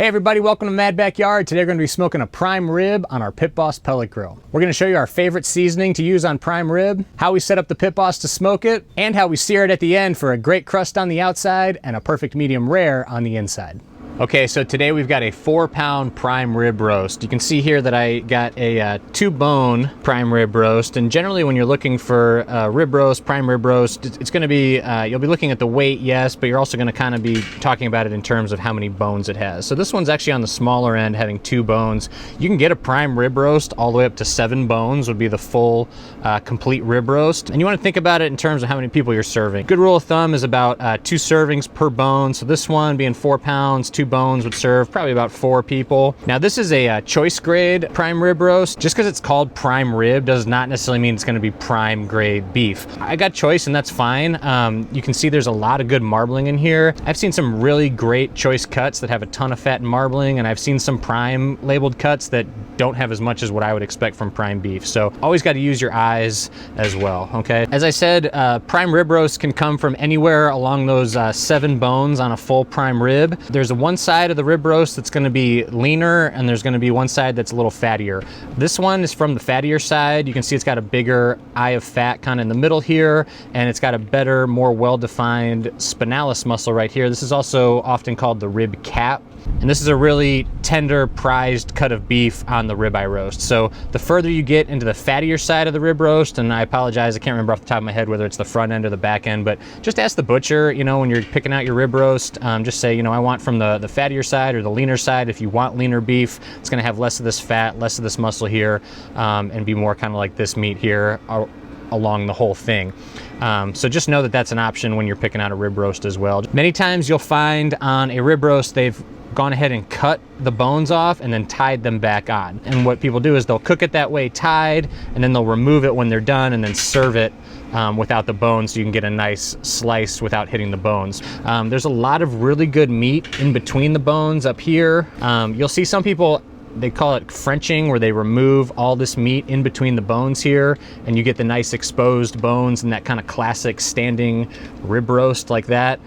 Hey everybody, welcome to Mad Backyard. Today we're going to be smoking a prime rib on our Pit Boss Pellet Grill. We're going to show you our favorite seasoning to use on prime rib, how we set up the Pit Boss to smoke it, and how we sear it at the end for a great crust on the outside and a perfect medium rare on the inside. Okay, so today we've got a 4-pound prime rib roast. You can see here that I got a 2-bone prime rib roast, and generally when you're looking for rib roast, prime rib roast, it's going to be, you'll be looking at the weight, yes, but you're also going to kind of be talking about it in terms of how many bones it has. So this one's actually on the smaller end, having 2 bones. You can get a prime rib roast all the way up to 7 bones would be the full complete rib roast. And you want to think about it in terms of how many people you're serving. Good rule of thumb is about 2 servings per bone. So this one being 4 pounds, 2 bones would serve probably about 4 people. Now this is a choice grade prime rib roast. Just because it's called prime rib does not necessarily mean it's going to be prime grade beef. I got choice and that's fine. You can see there's a lot of good marbling in here. I've seen some really great choice cuts that have a ton of fat and marbling, and I've seen some prime labeled cuts that don't have as much as what I would expect from prime beef. So always got to use your eyes as well, okay? As I said, prime rib roast can come from anywhere along those 7 bones on a full prime rib. There's one side of the rib roast that's going to be leaner, and there's going to be one side that's a little fattier. This one is from the fattier side. You can see it's got a bigger eye of fat kind of in the middle here, and it's got a better, more well-defined spinalis muscle right here. This is also often called the rib cap. And this is a really tender, prized cut of beef on the ribeye roast. So the further you get into the fattier side of the rib roast, and I apologize, I can't remember off the top of my head whether it's the front end or the back end, but just ask the butcher, you know, when you're picking out your rib roast, just say, you know, I want from the fattier side or the leaner side. If you want leaner beef, it's gonna have less of this fat, less of this muscle here, and be more kind of like this meat here along the whole thing. So just know that that's an option when you're picking out a rib roast as well. Many times you'll find on a rib roast, they've gone ahead and cut the bones off and then tied them back on. And what people do is they'll cook it that way tied, and then they'll remove it when they're done and then serve it without the bones, so you can get a nice slice without hitting the bones. There's a lot of really good meat in between the bones up here. You'll see some people, they call it Frenching, where they remove all this meat in between the bones here, and you get the nice exposed bones and that kind of classic standing rib roast like that.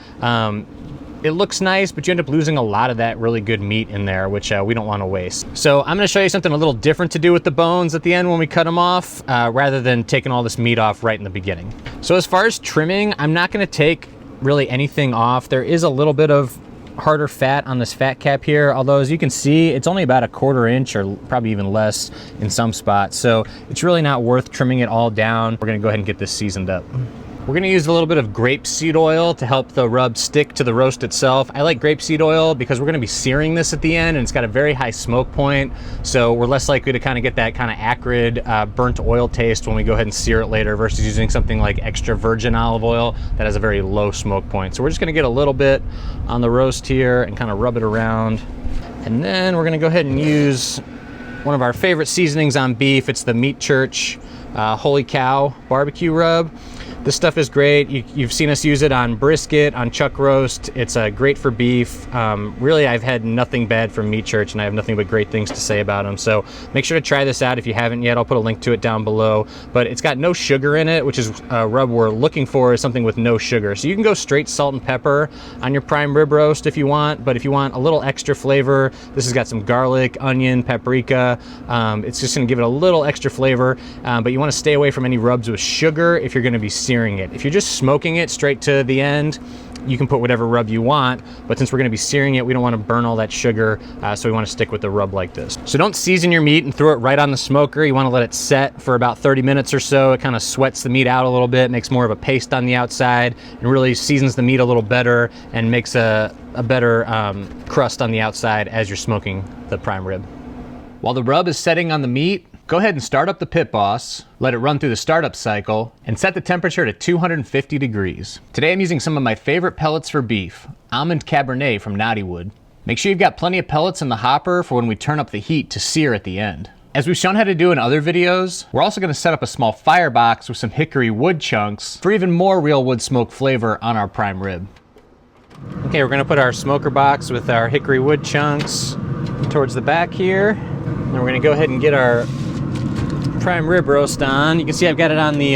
It looks nice, but you end up losing a lot of that really good meat in there, which we don't want to waste. So I'm going to show you something a little different to do with the bones at the end when we cut them off, rather than taking all this meat off right in the beginning. So as far as trimming, I'm not going to take really anything off. There is a little bit of harder fat on this fat cap here, although as you can see, it's only about a 1/4 inch or probably even less in some spots. So it's really not worth trimming it all down. We're going to go ahead and get this seasoned up. We're going to use a little bit of grapeseed oil to help the rub stick to the roast itself. I like grapeseed oil because we're going to be searing this at the end, and it's got a very high smoke point, so we're less likely to kind of get that kind of acrid burnt oil taste when we go ahead and sear it later, versus using something like extra virgin olive oil that has a very low smoke point. So we're just going to get a little bit on the roast here and kind of rub it around, and then we're going to go ahead and use one of our favorite seasonings on beef. It's the Meat Church Holy Cow barbecue rub. This stuff is great. You've seen us use it on brisket, on chuck roast. It's great for beef. Really, I've had nothing bad from Meat Church, and I have nothing but great things to say about them. So make sure to try this out if you haven't yet. I'll put a link to it down below. But it's got no sugar in it, which is a rub we're looking for, is something with no sugar. So you can go straight salt and pepper on your prime rib roast if you want, but if you want a little extra flavor, this has got some garlic, onion, paprika. It's just gonna give it a little extra flavor, but you wanna stay away from any rubs with sugar if you're gonna be searing it. If you're just smoking it straight to the end, you can put whatever rub you want, but since we're going to be searing it, we don't want to burn all that sugar, so we want to stick with the rub like this. So don't season your meat and throw it right on the smoker. You want to let it set for about 30 minutes or so. It kind of sweats the meat out a little bit, makes more of a paste on the outside, and really seasons the meat a little better and makes a better crust on the outside as you're smoking the prime rib. While the rub is setting on the meat, go ahead and start up the Pit Boss, let it run through the startup cycle, and set the temperature to 250 degrees. Today I'm using some of my favorite pellets for beef, Almond Cabernet from Knotty wood. Make sure you've got plenty of pellets in the hopper for when we turn up the heat to sear at the end. As we've shown how to do in other videos, we're also going to set up a small firebox with some hickory wood chunks for even more real wood smoke flavor on our prime rib. Okay, we're going to put our smoker box with our hickory wood chunks towards the back here. And we're going to go ahead and get our prime rib roast on. You can see I've got it on the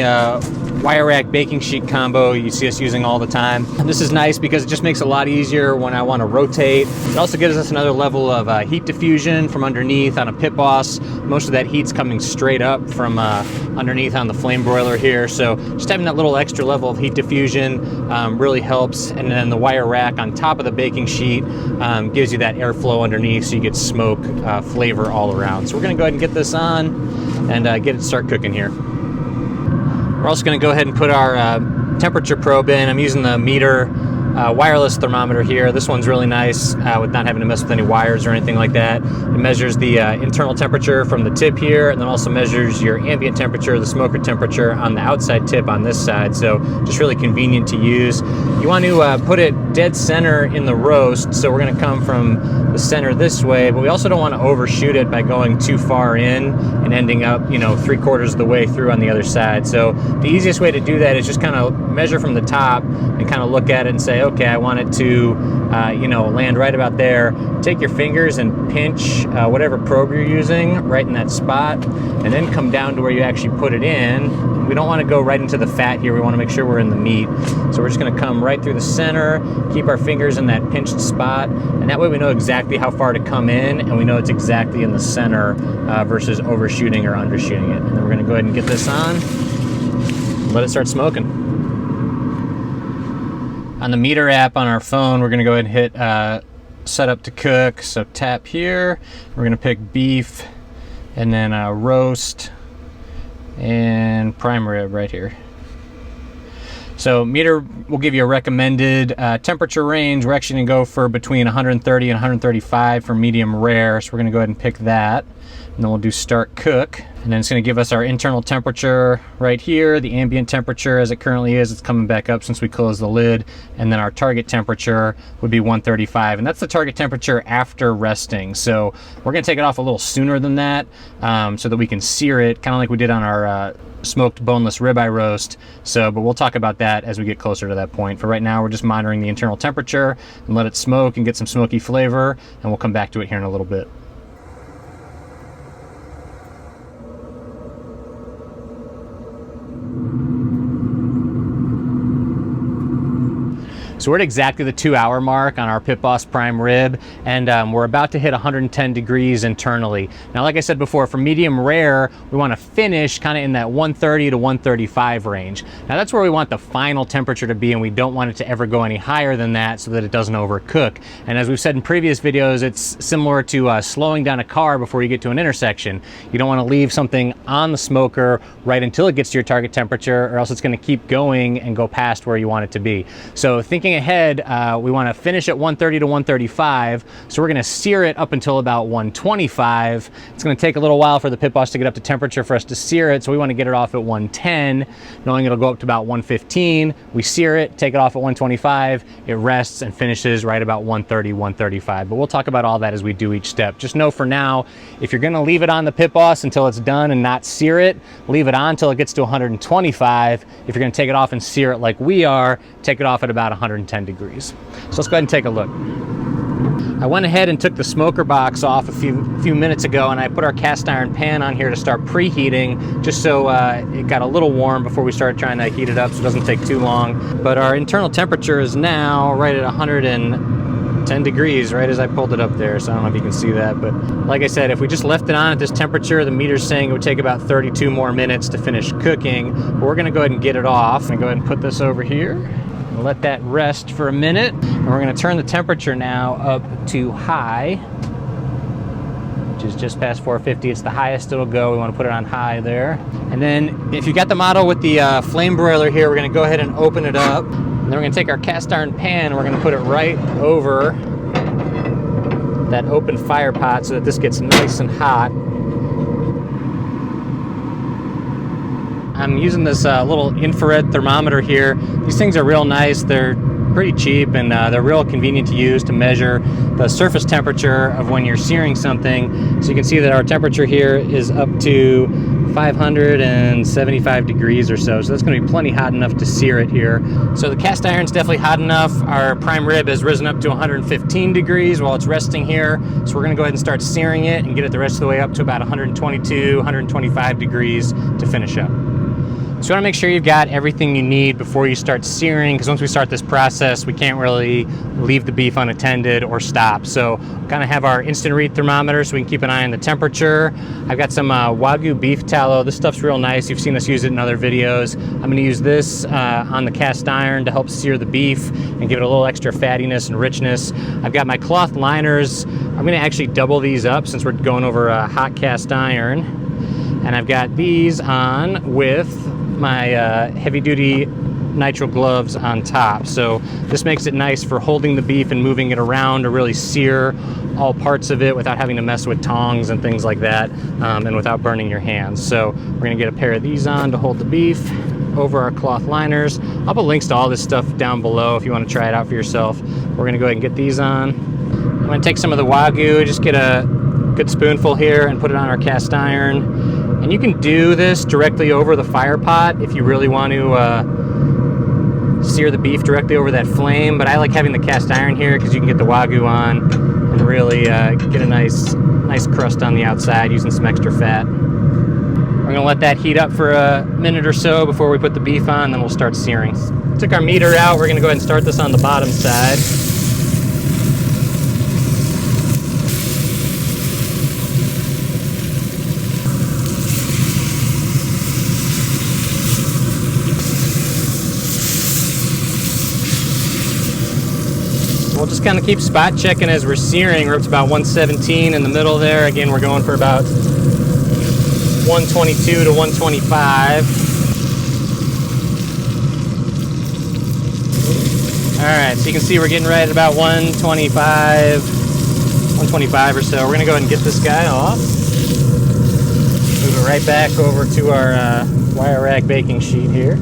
wire rack baking sheet combo you see us using all the time. And this is nice because it just makes it a lot easier when I want to rotate. It also gives us another level of heat diffusion from underneath on a Pit Boss. Most of that heat's coming straight up from underneath on the flame broiler here. So just having that little extra level of heat diffusion really helps. And then the wire rack on top of the baking sheet gives you that airflow underneath so you get smoke flavor all around. So we're gonna go ahead and get this on and get it start cooking here. We're also going to go ahead and put our temperature probe in. I'm using the meter wireless thermometer here. This one's really nice with not having to mess with any wires or anything like that. It measures the internal temperature from the tip here, and then also measures your ambient temperature, the smoker temperature on the outside tip on this side. So just really convenient to use. You want to put it dead center in the roast, so we're going to come from the center this way, but we also don't want to overshoot it by going too far in and ending up, you know, 3/4 of the way through on the other side. So the easiest way to do that is just kind of measure from the top and kind of look at it and say, okay, I want it to, you know, land right about there. Take your fingers and pinch whatever probe you're using right in that spot, and then come down to where you actually put it in. We don't want to go right into the fat here. We want to make sure we're in the meat. So we're just going to come right through the center, keep our fingers in that pinched spot, and that way we know exactly how far to come in, and we know it's exactly in the center versus overshooting or undershooting it. And then we're going to go ahead and get this on, let it start smoking. On the meter app on our phone, we're going to go ahead and hit set up to cook. So tap here, we're going to pick beef, and then roast, and prime rib right here. So meter will give you a recommended temperature range. We're actually going to go for between 130 and 135 for medium rare. So we're going to go ahead and pick that. And then we'll do start cook. And then it's going to give us our internal temperature right here, the ambient temperature as it currently is. It's coming back up since we closed the lid. And then our target temperature would be 135. And that's the target temperature after resting. So we're going to take it off a little sooner than that so that we can sear it, kind of like we did on our smoked boneless ribeye roast. So, but we'll talk about that as we get closer to that point. For right now, we're just monitoring the internal temperature and let it smoke and get some smoky flavor. And we'll come back to it here in a little bit. So we're at exactly the 2-hour mark on our Pit Boss prime rib, and we're about to hit 110 degrees internally. Now, like I said before, for medium rare, we want to finish kind of in that 130 to 135 range. Now that's where we want the final temperature to be, and we don't want it to ever go any higher than that so that it doesn't overcook. And as we've said in previous videos, it's similar to slowing down a car before you get to an intersection. You don't want to leave something on the smoker right until it gets to your target temperature, or else it's going to keep going and go past where you want it to be. So thinking ahead, we want to finish at 130 to 135, so we're going to sear it up until about 125. It's going to take a little while for the Pit Boss to get up to temperature for us to sear it, so we want to get it off at 110, knowing it'll go up to about 115. We sear it, take it off at 125, it rests and finishes right about 130, 135. But we'll talk about all that as we do each step. Just know for now, if you're going to leave it on the Pit Boss until it's done and not sear it, leave it on until it gets to 125. If you're going to take it off and sear it like we are, take it off at about 110 degrees. So let's go ahead and take a look. I went ahead and took the smoker box off a few minutes ago, and I put our cast iron pan on here to start preheating, just so it got a little warm before we started trying to heat it up so it doesn't take too long. But our internal temperature is now right at 110 degrees, right as I pulled it up there, so I don't know if you can see that. But like I said, if we just left it on at this temperature, the meter's saying it would take about 32 more minutes to finish cooking. But we're gonna go ahead and get it off. I'm gonna go ahead and put this over here. Let that rest for a minute, and we're going to turn the temperature now up to high, which is just past 450. It's the highest it'll go. We want to put it on high there. And then if you got the model with the flame broiler here, we're going to go ahead and open it up, and then we're going to take our cast iron pan and we're going to put it right over that open fire pot so that this gets nice and hot. I'm using this little infrared thermometer here. These things are real nice. They're pretty cheap, and they're real convenient to use to measure the surface temperature of when you're searing something. So you can see that our temperature here is up to 575 degrees or so. So that's going to be plenty hot enough to sear it here. So the cast iron's definitely hot enough. Our prime rib has risen up to 115 degrees while it's resting here. So we're going to go ahead and start searing it and get it the rest of the way up to about 122, 125 degrees to finish up. So you want to make sure you've got everything you need before you start searing, because once we start this process, we can't really leave the beef unattended or stop. So kind of have our instant read thermometer so we can keep an eye on the temperature. I've got some Wagyu beef tallow. This stuff's real nice. You've seen us use it in other videos. I'm going to use this on the cast iron to help sear the beef and give it a little extra fattiness and richness. I've got my cloth liners. I'm going to actually double these up since we're going over a hot cast iron. And I've got these on with my heavy-duty nitrile gloves on top. So this makes it nice for holding the beef and moving it around to really sear all parts of it without having to mess with tongs and things like that, and without burning your hands. So we're gonna get a pair of these on to hold the beef over our cloth liners. I'll put links to all this stuff down below if you want to try it out for yourself. We're gonna go ahead and get these on. I'm gonna take some of the Wagyu, just get a good spoonful here and put it on our cast iron. And you can do this directly over the fire pot if you really want to sear the beef directly over that flame, but I like having the cast iron here because you can get the Wagyu on and really get a nice crust on the outside using some extra fat. We're gonna let that heat up for a minute or so before we put the beef on, then we'll start searing. Took our meter out. We're gonna go ahead and start this on the bottom side. We'll just kind of keep spot checking as we're searing. We're up to about 117 in the middle there. Again, we're going for about 122 to 125. All right, so you can see we're getting right at about 125 or so. We're gonna go ahead and get this guy off. Move it right back over to our wire rack baking sheet here.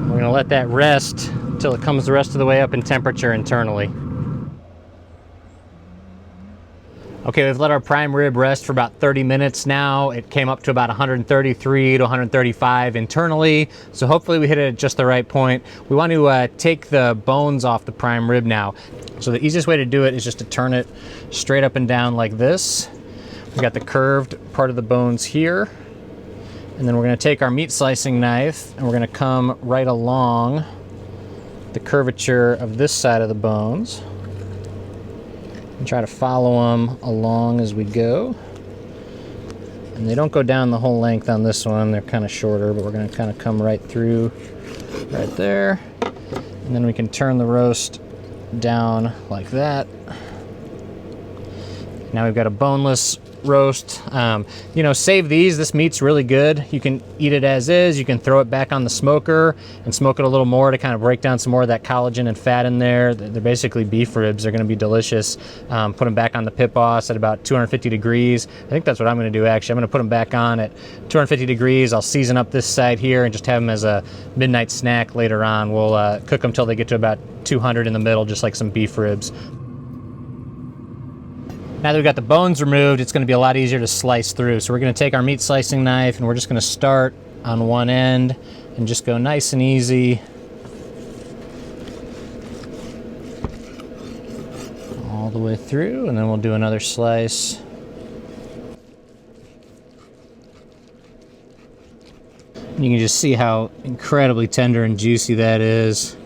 We're gonna let that rest until it comes the rest of the way up in temperature internally. Okay, we've let our prime rib rest for about 30 minutes now. It came up to about 133 to 135 internally, so hopefully we hit it at just the right point. We want to take the bones off the prime rib now. So the easiest way to do it is just to turn it straight up and down like this. We've got the curved part of the bones here. And then we're going to take our meat slicing knife and we're going to come right along the curvature of this side of the bones and try to follow them along as we go. And they don't go down the whole length on this one. They're kind of shorter, but we're going to kind of come right through right there. And then we can turn the roast down like that. Now we've got a boneless roast. You know, save these. This meat's really good. You can eat it as is. You can throw it back on the smoker and smoke it a little more to kind of break down some more of that collagen and fat in there. They're basically beef ribs. They're going to be delicious. Put them back on the Pit Boss at about 250 degrees. I think that's what I'm going to do actually. I'm going to put them back on at 250 degrees. I'll season up this side here and just have them as a midnight snack later on. We'll cook them till they get to about 200 in the middle, just like some beef ribs. Now that we've got the bones removed, it's going to be a lot easier to slice through. So we're going to take our meat slicing knife and we're just going to start on one end and just go nice and easy all the way through, and then we'll do another slice. And you can just see how incredibly tender and juicy that is.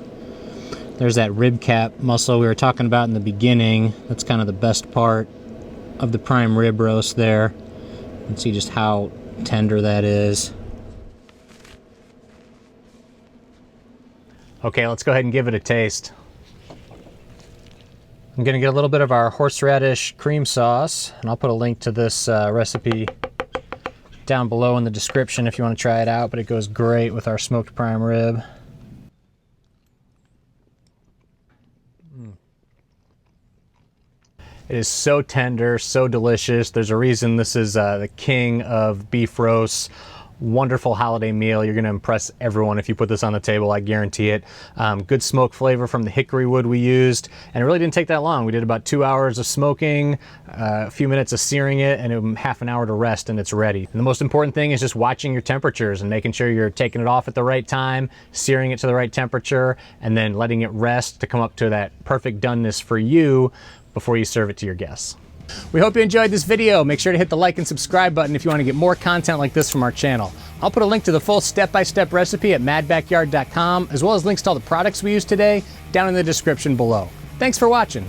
There's that rib cap muscle we were talking about in the beginning. That's kind of the best part of the prime rib roast there. You can see just how tender that is. Okay, let's go ahead and give it a taste. I'm gonna get a little bit of our horseradish cream sauce, and I'll put a link to this recipe down below in the description if you want to try it out, but it goes great with our smoked prime rib. It is so tender, so delicious. There's a reason this is the king of beef roasts. Wonderful holiday meal. You're going to impress everyone if you put this on the table, I guarantee it. Good smoke flavor from the hickory wood we used, and it really didn't take that long. We did about 2 hours of smoking, a few minutes of searing it, and half an hour to rest, and it's ready. And the most important thing is just watching your temperatures and making sure you're taking it off at the right time, searing it to the right temperature, and then letting it rest to come up to that perfect doneness for you before you serve it to your guests. We hope you enjoyed this video. Make sure to hit the like and subscribe button if you want to get more content like this from our channel. I'll put a link to the full step-by-step recipe at madbackyard.com, as well as links to all the products we used today down in the description below. Thanks for watching.